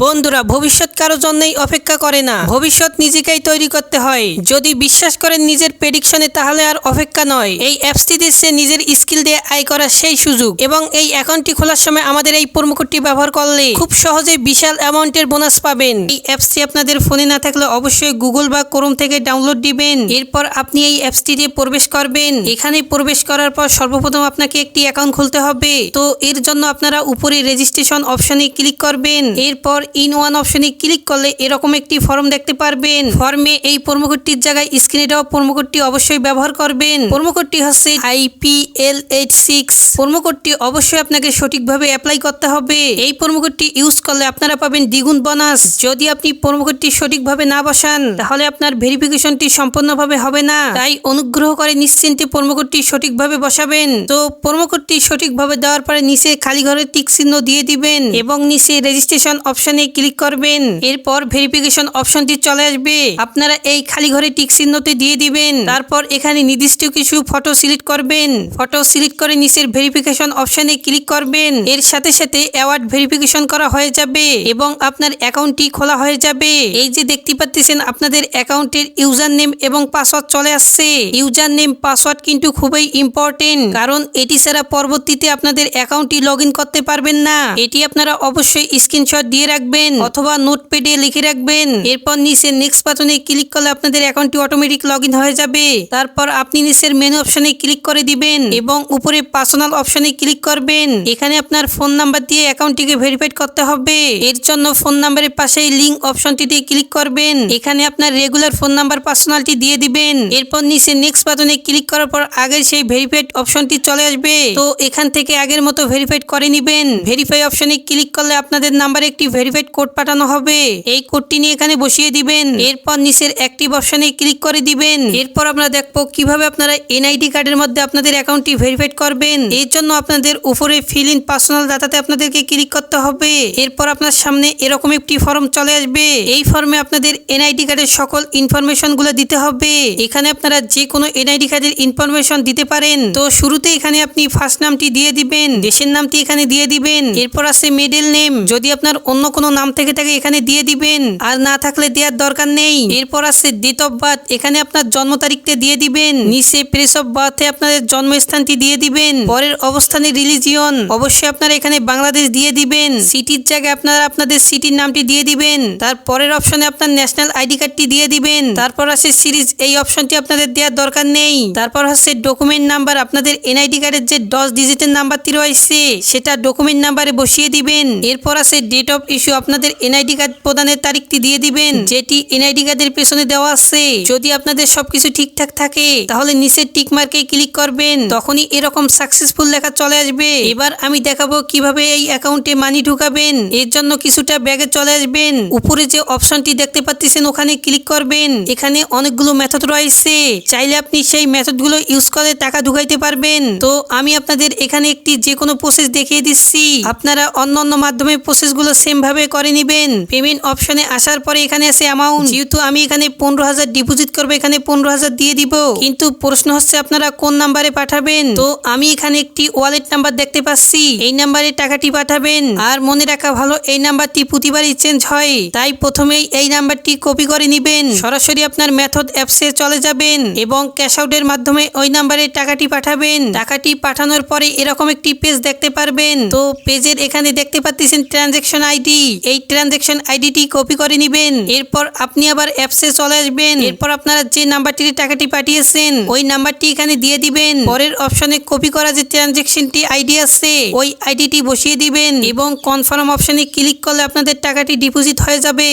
বন্ধুরা, ভবিষ্যৎ কারো জন্যই অপেক্ষা করে না, ভবিষ্যৎ নিজেকেই তৈরি করতে হয়। যদি বিশ্বাস করেন নিজের প্রেডিকশনে, তাহলে আর অপেক্ষা নয়। এই অ্যাপসটি দিচ্ছে নিজের স্কিল দিয়ে আয় করার সেই সুযোগ, এবং এই অ্যাকাউন্টটি খোলার সময় আমাদের এই প্রোমো কোডটি ব্যবহার করলে খুব সহজে বিশাল অ্যামাউন্টের বোনাস পাবেন। এই অ্যাপসটি আপনাদের ফোনে না থাকলে অবশ্যই গুগল বা ক্রোম থেকে ডাউনলোড দিবেন। এরপর আপনি এই অ্যাপসটি দিয়ে প্রবেশ করবেন। এখানে প্রবেশ করার পর সর্বপ্রথম আপনাকে একটি অ্যাকাউন্ট খুলতে হবে। তো এর জন্য আপনারা উপরে রেজিস্ট্রেশন অপশনে ক্লিক করবেন। এরপর ইন ওয়ান অপশনে ক্লিক করলে এরকম একটি ফর্ম দেখতে পারবেন। ফর্মে এই প্রোমো কোডটির জায়গায় স্ক্রিনে দেওয়া প্রোমো কোডটি অবশ্যই ব্যবহার করবেন। প্রোমো কোডটি হচ্ছে IPLH6। প্রোমো কোডটি অবশ্যই আপনাকে সঠিকভাবে অ্যাপ্লাই করতে হবে। এই প্রোমো কোডটি ইউজ করলে আপনারা পাবেন দ্বিগুণ বোনাস। যদি আপনি প্রোমো কোডটি সঠিকভাবে না বসান, তাহলে আপনার ভেরিফিকেশনটি সম্পূর্ণভাবে হবে না। তাই অনুগ্রহ করে নিশ্চিন্তে প্রোমো কোডটি সঠিকভাবে বসাবেন। তো প্রোমো কোডটি সঠিকভাবে দেওয়ার পরে নিচে খালি ঘরে টিক চিহ্ন দিয়ে দিবেন এবং নিচে রেজিস্ট্রেশন অপশনে ক্লিক করবেন। এরপর ভেরিফিকেশন অপশনটি চলে আসবে। আপনারা এই খালি ঘরে টিক চিহ্নটি দিয়ে দিবেন। তারপর এখানে নির্দিষ্ট কিছু ফটো সিলেক্ট করবেন। ফটো সিলেক্ট করে নিচের ভেরিফিকেশন অপশনে ক্লিক করবেন। এর সাথে সাথে অ্যাওয়ার্ড ভেরিফিকেশন করা হয়ে যাবে এবং আপনার অ্যাকাউন্টটি খোলা হয়ে যাবে। এই যে দেখতে পাচ্ছেন আপনাদের অ্যাকাউন্টের ইউজার নেম এবং পাসওয়ার্ড চলে আসছে। ইউজার নেম পাসওয়ার্ড কিন্তু খুবই ইম্পর্টেন্ট, কারণ এটি ছাড়া পরবর্তীতে আপনাদের অ্যাকাউন্টটি লগ ইন করতে পারবেন না। এটি আপনারা অবশ্যই স্ক্রিনশট দিয়ে রাখবেন অথবা নোটপ্যাডে লিখে রাখবেন। এরপর নিচে নেক্সট বাটনে ক্লিক করলে আপনাদের অ্যাকাউন্টটি অটোমেটিক লগ ইন হয়ে যাবে। তারপর আপনি নিচের মেনু অপশনে ক্লিক করে দিবেন এবং উপরে পার্সোনাল অপশনে ক্লিক করবেন। এখানে আপনার ফোন নাম্বার দিয়ে অ্যাকাউন্টটিকে ভেরিফাইড করতে হবে। এর জন্য ফোন নাম্বারের পাশেই লিংক অপশনটিতে ক্লিক করবেন। এখানে আপনার রেগুলার ফোন নাম্বার পার্সোনালটি দিয়ে দিবেন। এরপর নিচে নেক্সট বাটনে ক্লিক করার পর আগের সেই ভেরিফাইড অপশনটি চলে আসবে। তো এখান থেকে আগের মতো ভেরিফাইড করে নিবেন। ভেরিফাই অপশনে ক্লিক করলে আপনাদের নাম্বারে একটি ভেরিফাইড কোড পাঠানো হবে। এই কোডটি নিয়ে এখানে বসিয়ে দিবেন। এরপর নিচের অ্যাক্টিভ অপশনে ক্লিক করে দিবেন। এরপর আমরা দেখবো কিভাবে আপনারা NID কার্ডের মধ্যে আপনাদের অ্যাকাউন্টটি ভেরিফাইড করবেন। এর জন্য আপনাদের উপরে ফিল ইন পার্সোনাল ডাটাতে আপনাদেরকে ক্লিক করতে হবে। এরপর আপনার সামনে এরকম একটি ফর্ম চলে আসবে। এই ফর্মে আপনাদের NID কার্ডের সকল ইনফরমেশন গুলো দিতে হবে। এখানে আপনারা যে কোনো NID কার্ডের ইনফরমেশন দিতে পারেন। তো শুরুতে এখানে আপনি ফার্স্ট নামটি দিয়ে দিবেন, দেশের নামটি এখানে দিয়ে দিবেন। এরপর আছে মিডল নেম, যদি আপনার অন্য কোনো নাম থেকে থাকে এখানে দিয়ে দিবেন, আর না থাকলে দেওয়ার দরকার নেই। এরপর আছে ডেট অফ বার্থ, এখানে আপনার জন্ম তারিখটা দিয়ে দিবেন। নিচে প্লেস অফ বার্থে আপনাদের জন্মস্থানটি দিয়ে দিবেন। পরের অবস্থানে রিলিজিয়ন, অবশ্যই আপনারা এখানে বাংলাদেশ দিয়ে দিবেন। সিটির জায়গায় আপনারা আপনাদের সিটির নামটি দিয়ে দিবেন। তারপরের অপশনে আপনার ন্যাশনাল ID কার্ডটি দিয়ে দিবেন। তারপর আছে সিরিজ, এই অপশনটি আপনাদের দেওয়ার দরকার নেই। তারপর হচ্ছে ডকুমেন্ট নাম্বার, আপনাদের NID কার্ডের যে 10 ডিজিটের নাম্বারটি রয়েছে সেটা ডকুমেন্ট নাম্বারে বসিয়ে দিবেন। এরপর আছে ডেট অফ ইস্যু, আপনাদের NID কার্ড প্রদানের তারিখটি দিয়ে দিবেন, যেটি NID কার্ডের পেছনে দেওয়া আছে। যদি আপনাদের সবকিছু ঠিকঠাক থাকে তাহলে নিচের টিক মার্কে ক্লিক করবেন, তখনই এরকম সাকসেসফুল লেখা চলে আসবে। এবার আমি দেখাবো কিভাবে এই অ্যাকাউন্টে মানি ঢুকাবেন। এর জন্য কিছুটা ব্যাগে চলে আসবেন। উপরে যে অপশনটি দেখতে পাচ্ছেন ওখানে ক্লিক করবেন। এখানে অনেকগুলো মেথড রয়েছে, চাইলে আপনি সেই মেথডগুলো ইউজ করে টাকা ঢুকাইতে পারবেন। তো আমি আপনাদের এখানে একটি যে কোনো প্রসেস দেখিয়ে দিচ্ছি, আপনারা অন্য মাধ্যমে প্রসেসগুলো সেম ভাবে করে নেবেন। পেমেন্ট অপশনে আসার পরে এখানে আছে অ্যামাউন্ট, যেহেতু আমি এখানে 15,000 ডিপোজিট করবো, এখানে 15,000 দিয়ে দিব। কিন্তু প্রশ্ন হচ্ছে আপনারা কোন নাম্বারে পাঠাবেন। তো আমি এখানে একটি ওয়ালেট নাম্বার দেখতে পাচ্ছি, এই নাম্বারে টাকাটি পাঠাবেন। আর মনে রাখা ভালো, এই নাম্বারটি প্রতিবারই চেঞ্জ হয়, তাই প্রথমেই এই নাম্বারটি কপি করে নেবেন। সরাসরি আপনার মেথড অ্যাপসে চলে যাবেন এবং ক্যাশ আউটের মাধ্যমে ওই নাম্বারে টাকাটি পাঠাবেন। টাকাটি পাঠানোর পরে এরকম একটি পেজ দেখতে পারবেন। তো পেজের এখানে দেখতে পাচ্ছেন ট্রানজ্যাকশন ID, এই ট্রানজ্যাকশন আইডিটি কপি করে নেবেন। এরপর আপনি আবার অ্যাপসে চলে আসবেন। এরপর আপনারা যে নাম্বারটিতে টাকাটি পাঠিয়েছেন ওই নাম্বারটি এখানে দিয়ে দিবেন। পরের অপশনে কপি করা যে ট্রানজ্যাকশনটি ID আছে ওই আইডিটি বসিয়ে দিবেন এবং কনফার্ম অপশনে ক্লিক করলে আপনাদের টাকাটি ডিপোজিট হয়ে যাবে।